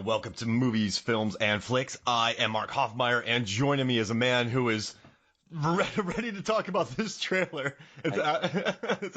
welcome to Movies, Films, and Flicks. I am Mark Hoffmeyer, and joining me is a man who is ready to talk about this trailer. It's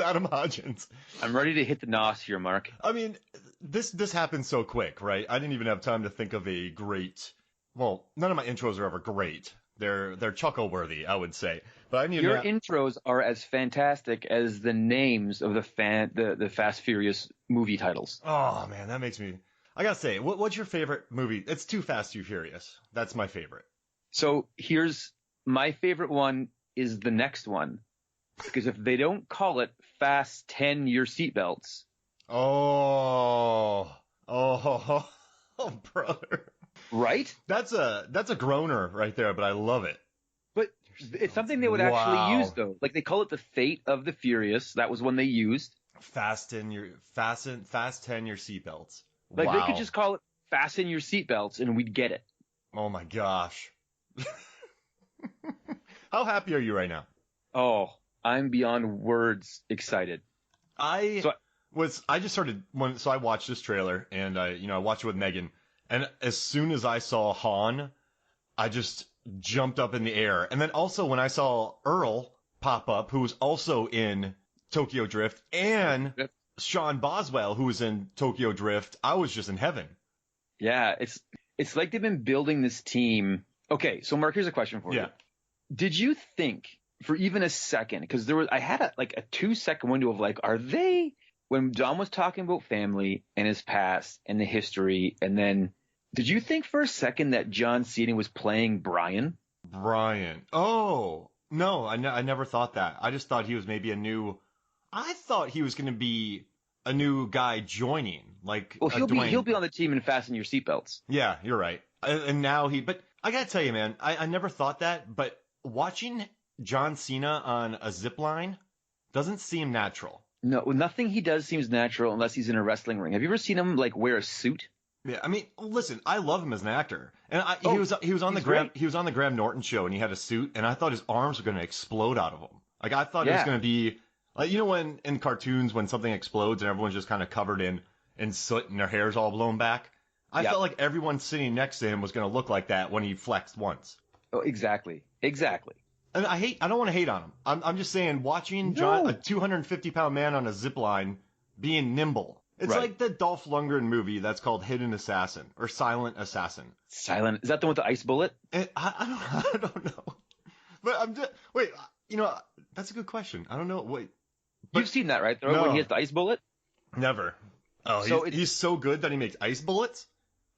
Adam Hodgins. I'm ready to hit the nos here, Mark. I mean, this happened so quick, right? I didn't even have time to think of a great... Well, none of my intros are ever great. They're chuckle-worthy, I would say. But I need Your intros are as fantastic as the names of the Fast Furious movie titles. Oh, man, that makes me... I gotta say, what's your favorite movie? It's Too Fast, Too Furious. That's my favorite. So here's my favorite one is the next one. Because if they don't call it Fast 10 Your Seatbelts. Oh, brother. Right? That's a groaner right there, but I love it. But it's something they would actually use, though. Like, they call it the Fate of the Furious. That was one they used. Fast 10 Your Seatbelts. Like, wow. They could just call it Fasten Your Seatbelts, and we'd get it. Oh, my gosh. How happy are you right now? Oh, I'm beyond words excited. I watched this trailer, and I watched it with Megan, and as soon as I saw Han, I just jumped up in the air. And then also when I saw Earl pop up, who was also in Tokyo Drift, and Sean Boswell, who was in Tokyo Drift, I was just in heaven. Yeah, it's like they've been building this team. Okay, so Mark, here's a question for you. Did you think for even a second, because I had a 2-second window of like, are they, when Dom was talking about family and his past and the history, and then did you think for a second that John Cena was playing Brian? Brian. Oh, no, I never thought that. I just thought he was maybe I thought he was going to be a new guy joining, like. Well, he'll be on the team and Fasten Your Seatbelts. Yeah, you're right. And now but I gotta tell you, man, I never thought that, but watching John Cena on a zip line doesn't seem natural. No, nothing he does seems natural unless he's in a wrestling ring. Have you ever seen him like wear a suit? Yeah, I mean, listen, I love him as an actor, and he was on the Graham Norton show, and he had a suit, and I thought his arms were going to explode out of him. Like I thought it was going to be like, when in cartoons when something explodes and everyone's just kind of covered in soot and their hair's all blown back. I felt like everyone sitting next to him was going to look like that when he flexed once. Oh, exactly. And I don't want to hate on him. I'm just saying, watching John, a 250-pound man on a zip line, being nimble. It's like the Dolph Lundgren movie that's called Hidden Assassin or Silent Assassin. Silent? Is that the one with the ice bullet? I don't know. But I'm just wait. That's a good question. I don't know. Wait, you've seen that, right? When he has the ice bullet. Never. Oh, so he's so good that he makes ice bullets.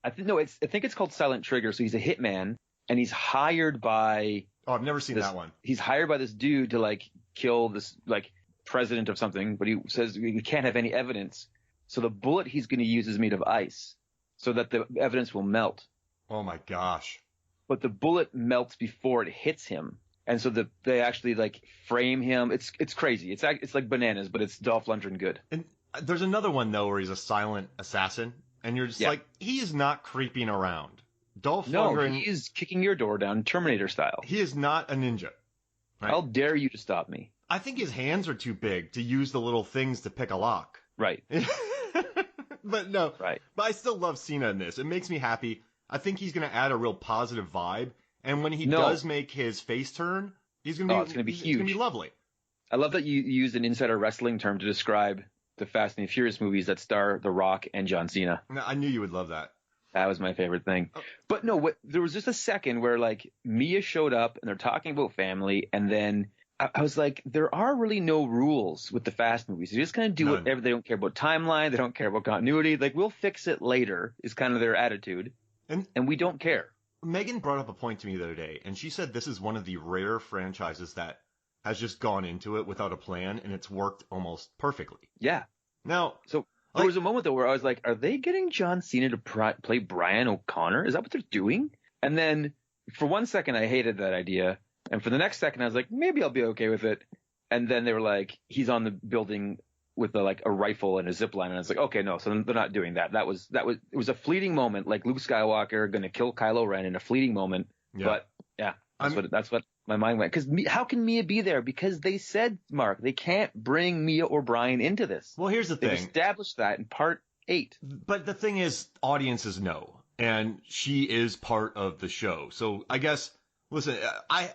I think it's called Silent Trigger. So he's a hitman, and he's hired by. Oh, I've never seen that one. He's hired by this dude to like kill this like president of something, but he says we can't have any evidence. So the bullet he's going to use is made of ice, so that the evidence will melt. Oh my gosh! But the bullet melts before it hits him, and so they actually like frame him. It's crazy. It's like bananas, but it's Dolph Lundgren good. And there's another one though where he's a silent assassin, and you're just like, he is not creeping around. Dolph Lundgren, he is kicking your door down, Terminator style. He is not a ninja. Right? How dare you to stop me? I think his hands are too big to use the little things to pick a lock. Right. But no. Right. But I still love Cena in this. It makes me happy. I think he's going to add a real positive vibe. And when he does make his face turn, it's going to be huge. It's going to be lovely. I love that you used an insider wrestling term to describe the Fast and the Furious movies that star The Rock and John Cena. I knew you would love that. That was my favorite thing. Oh. But no, there was just a second where like Mia showed up and they're talking about family, and then I was like, there are really no rules with the Fast movies. They just kind of do whatever. They don't care about timeline. They don't care about continuity. Like, we'll fix it later is kind of their attitude. And we don't care. Megan brought up a point to me the other day, and she said this is one of the rare franchises that has just gone into it without a plan, and it's worked almost perfectly. Yeah. Now, so there was a moment, though, where I was like, are they getting John Cena to play Brian O'Connor? Is that what they're doing? And then for 1 second, I hated that idea. And for the next second, I was like, maybe I'll be okay with it. And then they were like, he's on the building with a rifle and a zip line. And I was like, okay, no, so they're not doing that. It was a fleeting moment, like Luke Skywalker going to kill Kylo Ren in a fleeting moment. Yeah. But yeah, that's what my mind went. Because how can Mia be there? Because they said, Mark, they can't bring Mia or Brian into this. Well, here's the thing. They established that in part 8. But the thing is, audiences know. and she is part of the show. So I guess, listen,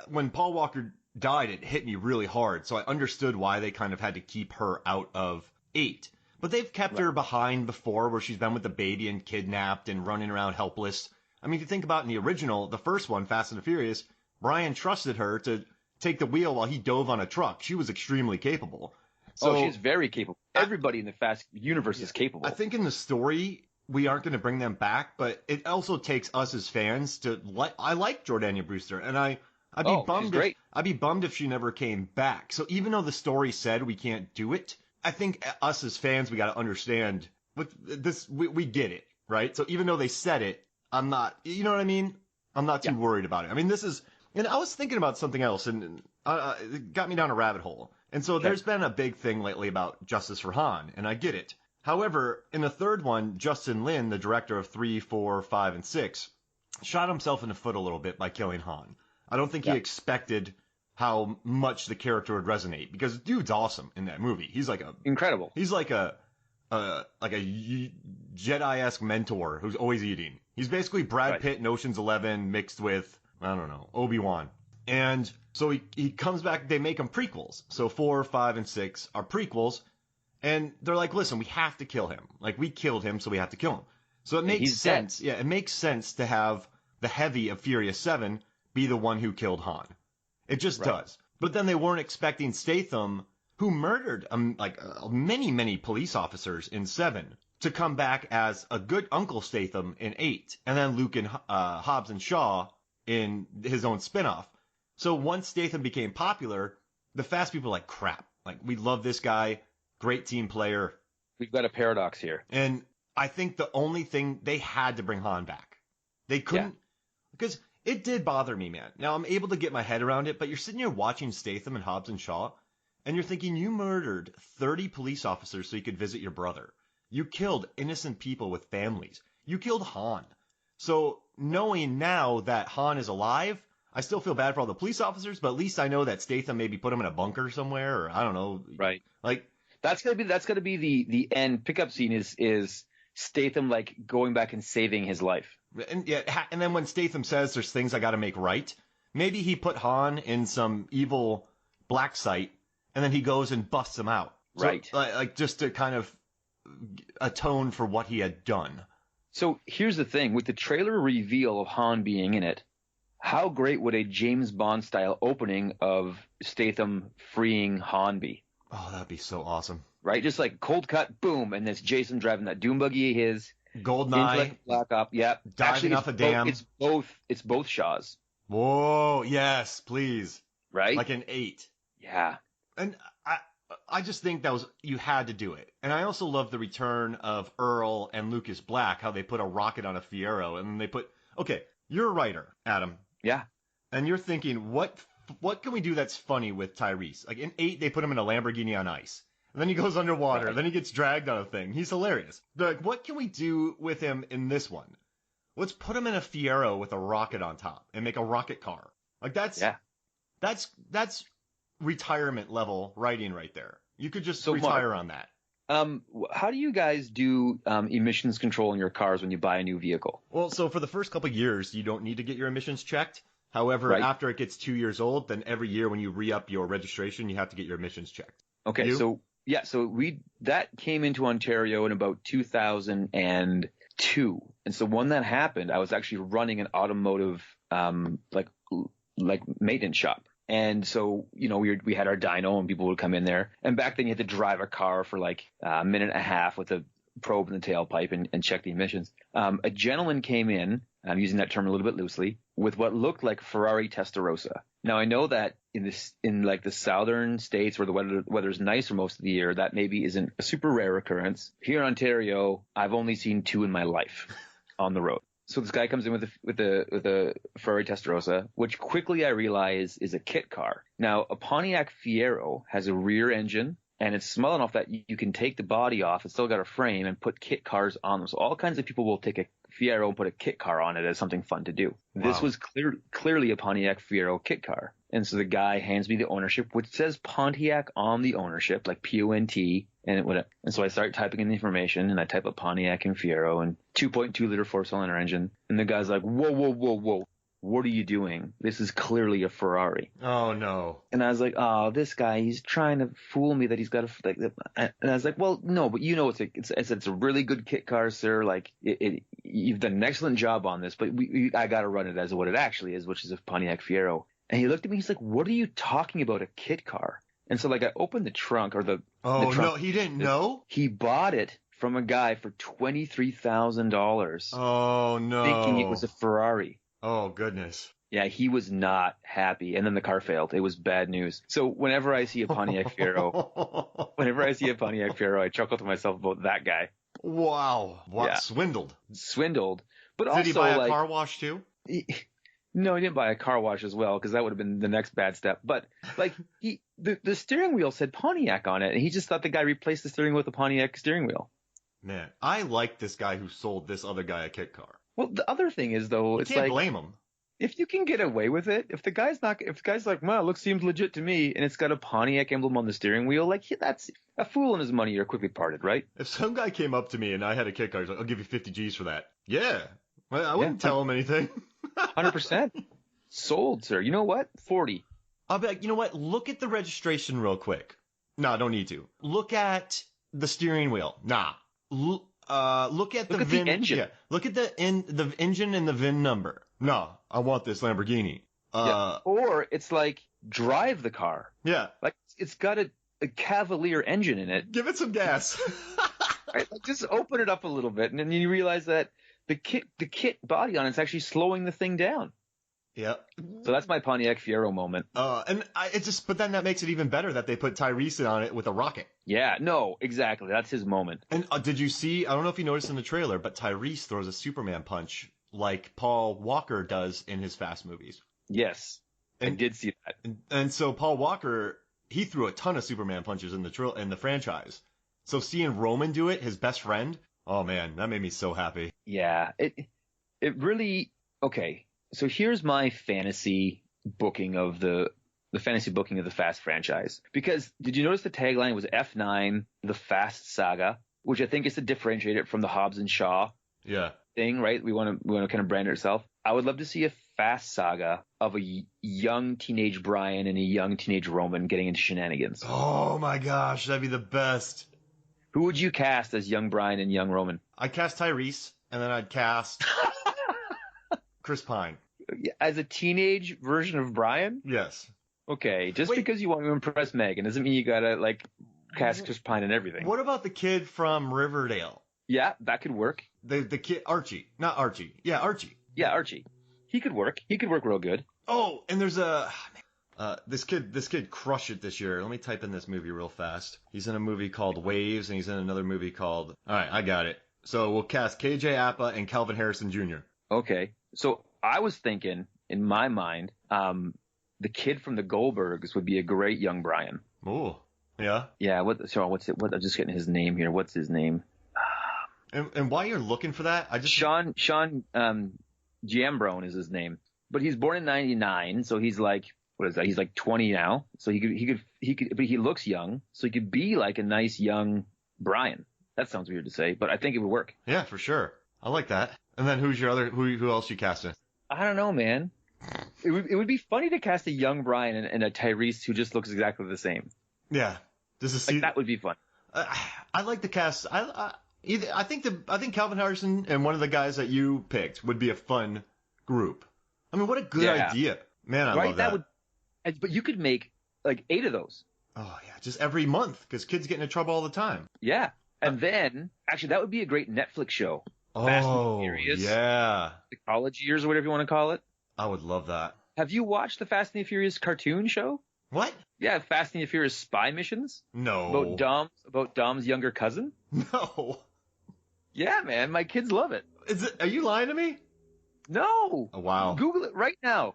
when Paul Walker died, it hit me really hard. So I understood why they kind of had to keep her out of 8. But they've kept her behind before, where she's been with the baby and kidnapped and running around helpless. I mean, if you think about in the original, the first one, Fast and the Furious, Brian trusted her to take the wheel while he dove on a truck. She was extremely capable. So, she's very capable. Everybody in the Fast universe is capable. I think in the story, we aren't going to bring them back, but it also takes us as fans to I like Jordana Brewster, and I'd be bummed if she never came back. So even though the story said we can't do it, I think us as fans, we got to understand with this, we get it, right? So even though they said it, I'm not, you know what I mean? I'm not too worried about it. I mean, and I was thinking about something else, and it got me down a rabbit hole. And so there's been a big thing lately about justice for Han, and I get it. However, in the third one, Justin Lin, the director of 3, 4, 5, and 6, shot himself in the foot a little bit by killing Han. I don't think he expected how much the character would resonate, because dude's awesome in that movie. He's like incredible. He's like a Jedi-esque mentor who's always eating. He's basically Brad Pitt in Ocean's 11 mixed with, I don't know, Obi-Wan. And so he comes back, they make him prequels. So 4, 5, and 6 are prequels. And they're like, listen, we have to kill him. Like, we killed him, so we have to kill him. So it makes sense. Dead. Yeah, it makes sense to have the heavy of Furious 7 be the one who killed Han. It just does. But then they weren't expecting Statham, who murdered many, many police officers in 7, to come back as a good Uncle Statham in 8, and then Luke and Hobbs and Shaw in his own spinoff. So once Statham became popular, the Fast people were like, crap, like, we love this guy, great team player. We've got a paradox here. And I think the only thing, they had to bring Han back. They couldn't, because it did bother me, man. Now, I'm able to get my head around it, but you're sitting here watching Statham and Hobbs and Shaw, and you're thinking, you murdered 30 police officers so you could visit your brother. You killed innocent people with families. You killed Han. So knowing now that Han is alive, I still feel bad for all the police officers, but at least I know that Statham maybe put him in a bunker somewhere, or I don't know. Right. Like, that's gonna be the end pickup scene is Statham like going back and saving his life. And then when Statham says there's things I got to make right, maybe he put Han in some evil black site, and then he goes and busts him out. Right. So, like just to kind of atone for what he had done. So here's the thing. With the trailer reveal of Han being in it, how great would a James Bond style opening of Statham freeing Han be? Oh, that'd be so awesome. Right? Just like cold cut, boom, and it's Jason driving that dune buggy of his. Goldeneye. Black Op, yeah. Diving off a dam. It's both Shaws. Whoa, yes, please. Right? Like an 8. Yeah. And I just think you had to do it. And I also love the return of Earl and Lucas Black, how they put a rocket on a Fiero, and then they put, okay, you're a writer, Adam. Yeah. And you're thinking, what can we do that's funny with Tyrese? Like in 8, they put him in a Lamborghini on ice. And then he goes underwater. Right. Then he gets dragged on a thing. He's hilarious. They're like, what can we do with him in this one? Let's put him in a Fiero with a rocket on top and make a rocket car. Like that's retirement level writing right there. You could just retire on that. How do you guys do emissions control in your cars when you buy a new vehicle? Well, so for the first couple of years, you don't need to get your emissions checked. However, after it gets 2 years old, then every year when you re-up your registration, you have to get your emissions checked. Okay, so that came into Ontario in about 2002. And so when that happened, I was actually running an automotive like maintenance shop. And so, we had our dyno and people would come in there. And back then you had to drive a car for like a minute and a half with a probe in the tailpipe and check the emissions. A gentleman came in, I'm using that term a little bit loosely, with what looked like Ferrari Testarossa. Now I know that in like the southern states where the weather's nice for most of the year, that maybe isn't a super rare occurrence. Here in Ontario, I've only seen 2 in my life on the road. So this guy comes in with a Ferrari Testarossa, which quickly I realize is a kit car. Now a Pontiac Fiero has a rear engine, and it's small enough that you can take the body off. It's still got a frame and put kit cars on them. So all kinds of people will take a Fiero and put a kit car on it as something fun to do. Wow. This was clearly a Pontiac Fiero kit car. And so the guy hands me the ownership, which says Pontiac on the ownership, like P-O-N-T. And so I start typing in the information, and I type up Pontiac and Fiero and 2.2 liter 4-cylinder engine. And the guy's like, whoa. What are you doing? This is clearly a Ferrari. Oh, no. And I was like, oh, this guy, he's trying to fool me that he's got and I was like, well, no, but you know, it's a really good kit car, sir. Like, you've done an excellent job on this, but I got to run it as what it actually is, which is a Pontiac Fiero. And he looked at me, he's like, what are you talking about, a kit car? And so, like, I opened the trunk Oh, no, he didn't know? He bought it from a guy for $23,000. Oh, no. Thinking it was a Ferrari. Oh, goodness. Yeah, he was not happy. And then the car failed. It was bad news. So whenever I see a Pontiac Fiero, I chuckle to myself about that guy. Wow. Yeah. Swindled. But Did also, he buy a car wash too? No, he didn't buy a car wash as well, because that would have been the next bad step. But like the steering wheel said Pontiac on it, and he just thought the guy replaced the steering wheel with a Pontiac steering wheel. Man, I like this guy who sold this other guy a kit car. Well, the other thing is, though, it's like, can't blame him. If you can get away with it, if the guy's like, well, seems legit to me, and it's got a Pontiac emblem on the steering wheel, like, that's a fool and his money are quickly parted, right? If some guy came up to me and I had a kit car, he's like, I'll give you 50 G's for that. Yeah. Well, I wouldn't tell him anything. 100%. Sold, sir. You know what? 40. I'll be like, you know what? Look at the registration real quick. No, I don't need to. Look at the steering wheel. Nah. Look at the VIN. The engine. Yeah. Look at the engine and the VIN number. No, I want this Lamborghini. Or it's like, drive the car. Yeah. Like, it's got a Cavalier engine in it. Give it some gas. Right? Like, just open it up a little bit, and then you realize that the kit body on it's actually slowing the thing down. Yep. So that's my Pontiac Fiero moment. But then that makes it even better that they put Tyrese on it with a rocket. Yeah, no, exactly. That's his moment. And did you see, I don't know if you noticed in the trailer, but Tyrese throws a Superman punch like Paul Walker does in his Fast movies. Yes, I did see that. And so Paul Walker, he threw a ton of Superman punches in the franchise. So seeing Roman do it, his best friend, oh man, that made me so happy. Yeah, it really, okay. So here's my fantasy booking of the Fast franchise. Because did you notice the tagline was F9, the Fast Saga, which I think is to differentiate it from the Hobbs and Shaw thing, right? We want to kind of brand it ourselves. I would love to see a Fast Saga of a young teenage Brian and a young teenage Roman getting into shenanigans. Oh my gosh, that'd be the best. Who would you cast as young Brian and young Roman? I'd cast Tyrese, and then I'd cast Chris Pine. As a teenage version of Brian? Yes. Okay, because you want to impress Megan doesn't mean you gotta, like, cast Chris Pine and everything. What about the kid from Riverdale? Yeah, that could work. The kid, Archie. Not Archie. Yeah, Archie. Yeah, Archie. He could work. He could work real good. Oh, and there's this kid crushed it this year. Let me type in this movie real fast. He's in a movie called Waves, and he's in another movie called... All right, I got it. So we'll cast KJ Apa and Calvin Harrison Jr. Okay. So I was thinking, in my mind, the kid from the Goldbergs would be a great young Brian. Oh, yeah. Yeah. I'm just getting his name here. What's his name? And while you're looking for that, Sean Giambrone is his name, but he's born in '99, so he's like, what is that? He's like 20 now, so he could, but he looks young, so he could be like a nice young Brian. That sounds weird to say, but I think it would work. Yeah, for sure. I like that. And then who else you casting? I don't know, man. It would be funny to cast a young Brian and a Tyrese who just looks exactly the same. Yeah, that would be fun. I like the cast. I think Calvin Harrison and one of the guys that you picked would be a fun group. I mean, what a good idea, man! I love that. But you could make like 8 of those. Oh yeah, just every month because kids get into trouble all the time. Yeah, and then actually that would be a great Netflix show. Fast and Furious. Yeah. The college years or whatever you want to call it. I would love that. Have you watched the Fast and the Furious cartoon show? What? Yeah, Fast and the Furious spy missions. No. About Dom's younger cousin. No. Yeah, man, my kids love it. Are you lying to me? No. Oh, wow. Google it right now.